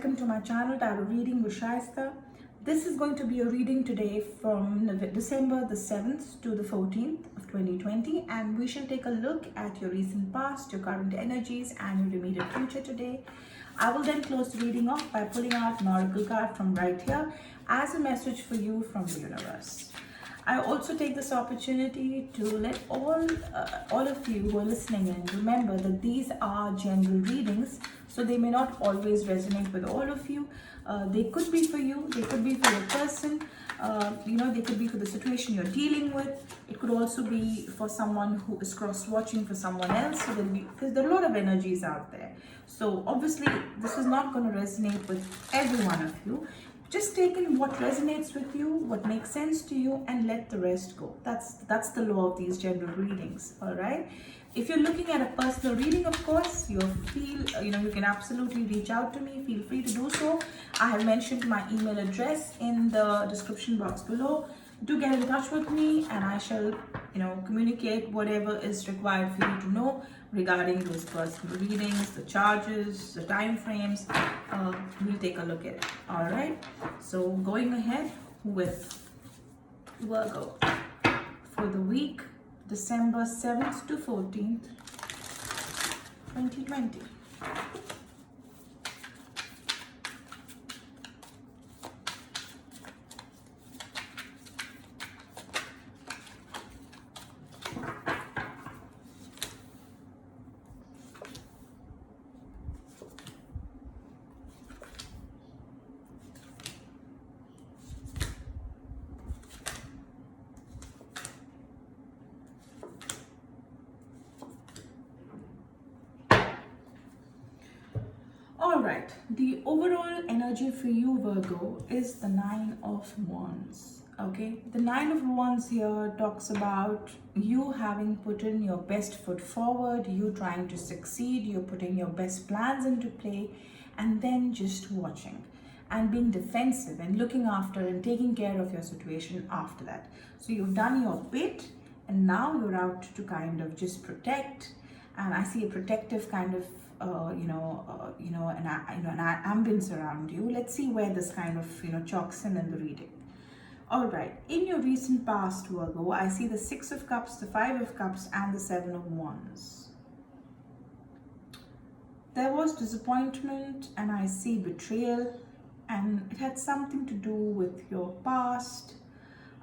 welcome to my channel Tarot Reading with Shaista. This is going to be a reading today from December the 7th to the 14th of 2020, and we shall take a look at your recent past, your current energies and your immediate future today. I will then close the reading off by pulling out an oracle card from right here as a message for you from the universe. I also take this opportunity to let all of you who are listening in remember that these are general readings, so they may not always resonate with all of you. They could be for you, they could be for your person, they could be for the situation you're dealing with. It could also be for someone who is cross-watching for someone else. So because there are a lot of energies out there. So obviously this is not going to resonate with every one of you. Just take in what resonates with you, what makes sense to you, and let the rest go. That's the law of these general readings. All right. If you're looking at a personal reading, of course, you can absolutely reach out to me. Feel free to do so. I have mentioned my email address in the description box below. Do get in touch with me, and I shall, communicate whatever is required for you to know regarding those personal readings, the charges, the time frames. We'll take a look at it. All right. So going ahead with Virgo for the week December 7th to 14th, 2020. Alright, the overall energy for you, Virgo, is the Nine of Wands. Okay, the Nine of Wands here talks about you having put in your best foot forward, you trying to succeed, you're putting your best plans into play, and then just watching and being defensive and looking after and taking care of your situation after that. So you've done your bit, and now you're out to kind of just protect. And I see a protective kind of an ambience around you. Let's see where this kind of chalks in the reading. All right, in your recent past, Virgo, I see the Six of Cups, the Five of Cups, and the Seven of Wands. There was disappointment, and I see betrayal, and it had something to do with your past.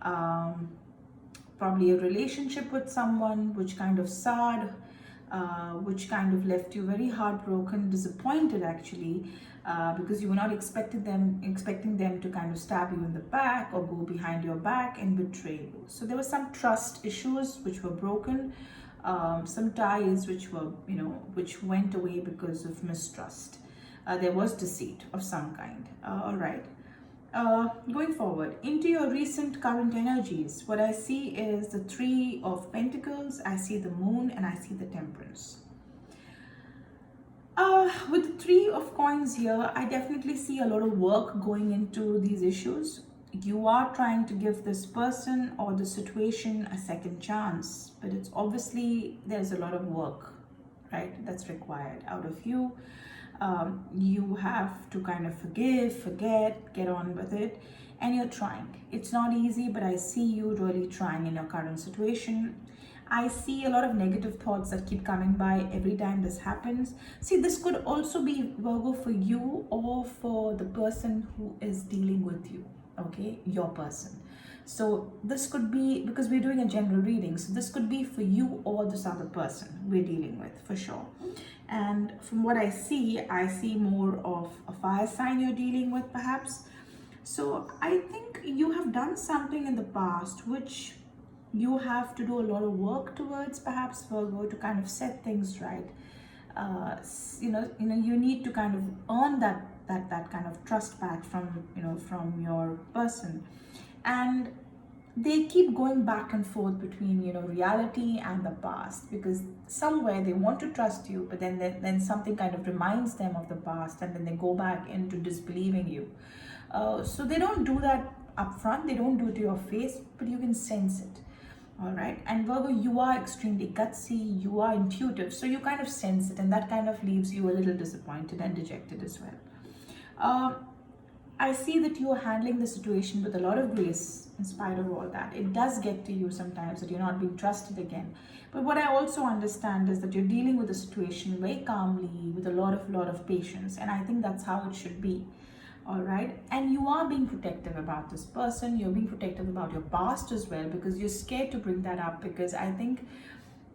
Probably a relationship with someone which kind of soured, which kind of left you very heartbroken, disappointed actually, because you were not expecting them to kind of stab you in the back or go behind your back and betray you. So there were some trust issues which were broken, some ties which went away because of mistrust. There was deceit of some kind. All right. Going forward into your recent current energies, what I see is the Three of Pentacles, I see the Moon, and I see the Temperance. With the Three of Coins here, I definitely see a lot of work going into these issues. You are trying to give this person or the situation a second chance, but it's obviously there's a lot of work, right, that's required out of you. You have to kind of forgive, forget, get on with it, and you're trying. It's not easy, but I see you really trying in your current situation. I see a lot of negative thoughts that keep coming by every time this happens. See, this could also be, Virgo, for you or for the person who is dealing with you, okay, your person. So this could be, because we're doing a general reading, so this could be for you or this other person we're dealing with, for sure. And from what I see more of a fire sign you're dealing with, perhaps. So I think you have done something in the past which you have to do a lot of work towards, perhaps, Virgo, to kind of set things right. You need to kind of earn that kind of trust back from your person. And they keep going back and forth between reality and the past, because somewhere they want to trust you, but then something kind of reminds them of the past, and then they go back into disbelieving you. So they don't do that up front, they don't do it to your face, but you can sense it. All right. And Virgo, you are extremely gutsy, you are intuitive, so you kind of sense it, and that kind of leaves you a little disappointed and dejected as well. Uh, I see that you are handling the situation with a lot of grace in spite of all that. It does get to you sometimes that you're not being trusted again. But what I also understand is that you're dealing with the situation very calmly with a lot of patience. And I think that's how it should be. All right. And you are being protective about this person. You're being protective about your past as well, because you're scared to bring that up, because I think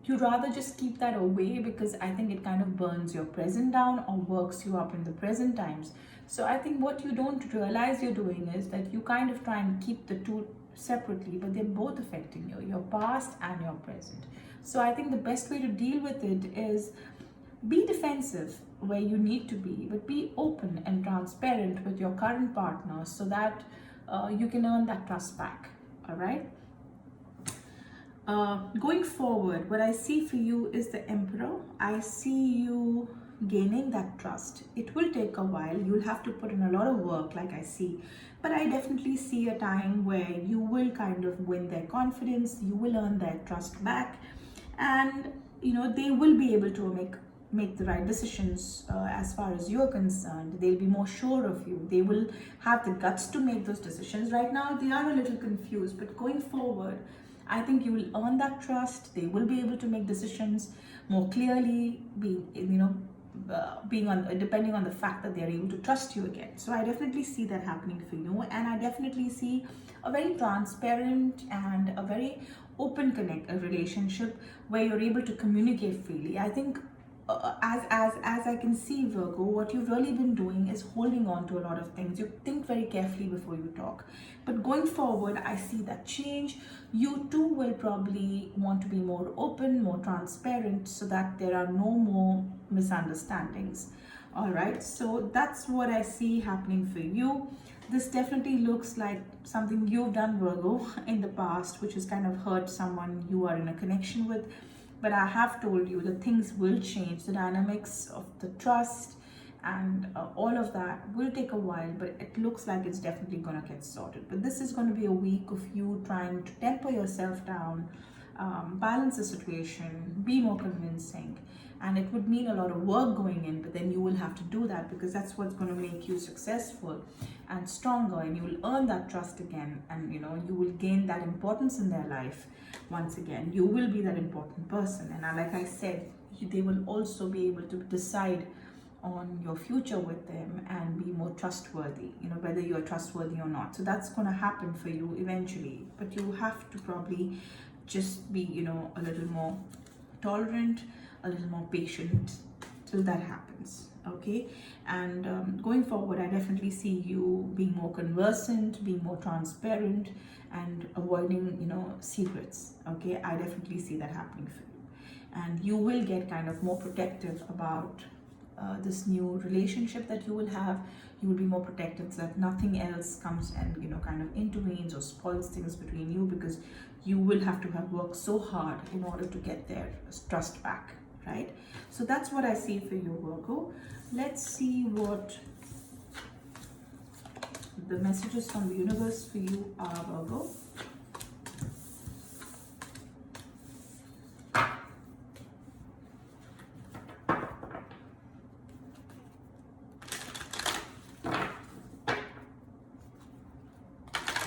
you rather just keep that away, because I think it kind of burns your present down or works you up in the present times. So I think what you don't realize you're doing is that you kind of try and keep the two separately, but they're both affecting you, your past and your present. So I think the best way to deal with it is be defensive where you need to be, but be open and transparent with your current partner so that you can earn that trust back. All right. Going forward, what I see for you is the Emperor. I see you gaining that trust. It will take a while. You'll have to put in a lot of work, like I see. But I definitely see a time where you will kind of win their confidence. You will earn their trust back, and they will be able to make the right decisions as far as you're concerned. They'll be more sure of you. They will have the guts to make those decisions. Right now, they are a little confused, but going forward, I think you will earn that trust. They will be able to make decisions more clearly, being on depending on the fact that they're able to trust you again. So I definitely see that happening for you, and I definitely see a very transparent and a very open a relationship where you're able to communicate freely. I think as I can see, Virgo, what you've really been doing is holding on to a lot of things. You think very carefully before you talk, but going forward, I see that change. You too will probably want to be more open, more transparent, so that there are no more misunderstandings. All right, so that's what I see happening for you. This definitely looks like something you've done, Virgo, in the past, which has kind of hurt someone you are in a connection with. But I have told you that things will change. The dynamics of the trust and all of that will take a while, but it looks like it's definitely going to get sorted. But this is going to be a week of you trying to temper yourself down, balance the situation, be more convincing. And it would mean a lot of work going in, but then you will have to do that, because that's what's going to make you successful and stronger, and you will earn that trust again, and you will gain that importance in their life once again. You will be that important person, and like I said, they will also be able to decide on your future with them and be more trustworthy, whether you're trustworthy or not. So that's going to happen for you eventually, but you have to probably just be a little more tolerant, a little more patient till that happens. Okay. And going forward, I definitely see you being more conversant, being more transparent, and avoiding secrets. Okay, I definitely see that happening for you, and you will get kind of more protective about this new relationship that you will have. You will be more protective so that nothing else comes and kind of intervenes or spoils things between you, because you will have to have worked so hard in order to get their trust back, right? So that's what I see for you, Virgo. Let's see what the messages from the universe for you are, Virgo.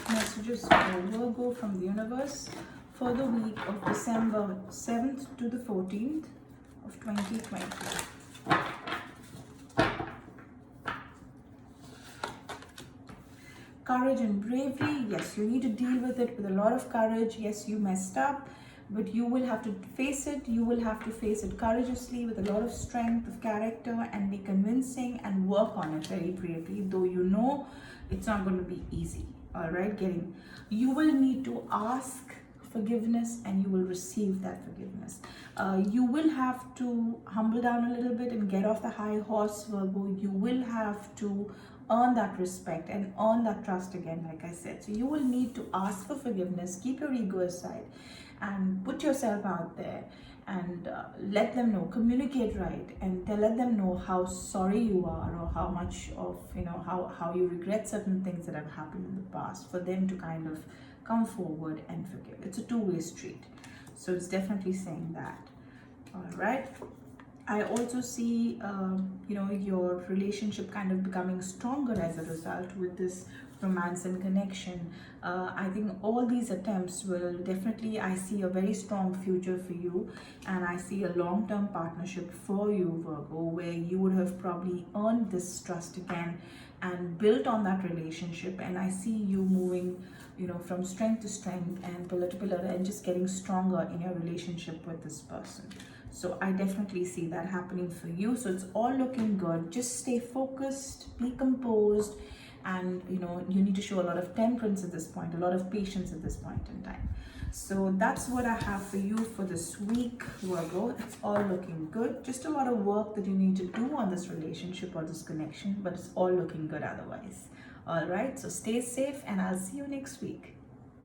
Messages for Virgo from the universe for the week of December 7th to the 14th of 2020. Courage and bravery. Yes, you need to deal with it with a lot of courage. Yes, you messed up, but you will have to face it. You will have to face it courageously with a lot of strength of character, and be convincing and work on it very bravely, though it's not going to be easy. All right, you will need to ask forgiveness, and you will receive that forgiveness. You will have to humble down a little bit and get off the high horse, Virgo. You will have to earn that respect and earn that trust again, like I said. So you will need to ask for forgiveness, keep your ego aside, and put yourself out there, and let them know, communicate right, and let them know how sorry you are, or how much of how you regret certain things that have happened in the past, for them to kind of come forward and forgive. It's a two-way street, so it's definitely saying that. All right, I also see, your relationship kind of becoming stronger as a result with this romance and connection. I think all these attempts will definitely, I see a very strong future for you, and I see a long term partnership for you, Virgo, where you would have probably earned this trust again and built on that relationship. And I see you moving, from strength to strength and pillar to pillar and just getting stronger in your relationship with this person. So I definitely see that happening for you. So it's all looking good. Just stay focused, be composed, and you need to show a lot of temperance at this point, a lot of patience at this point in time. So that's what I have for you for this week, Virgo. It's all looking good. Just a lot of work that you need to do on this relationship or this connection, but it's all looking good otherwise. All right, so stay safe, and I'll see you next week.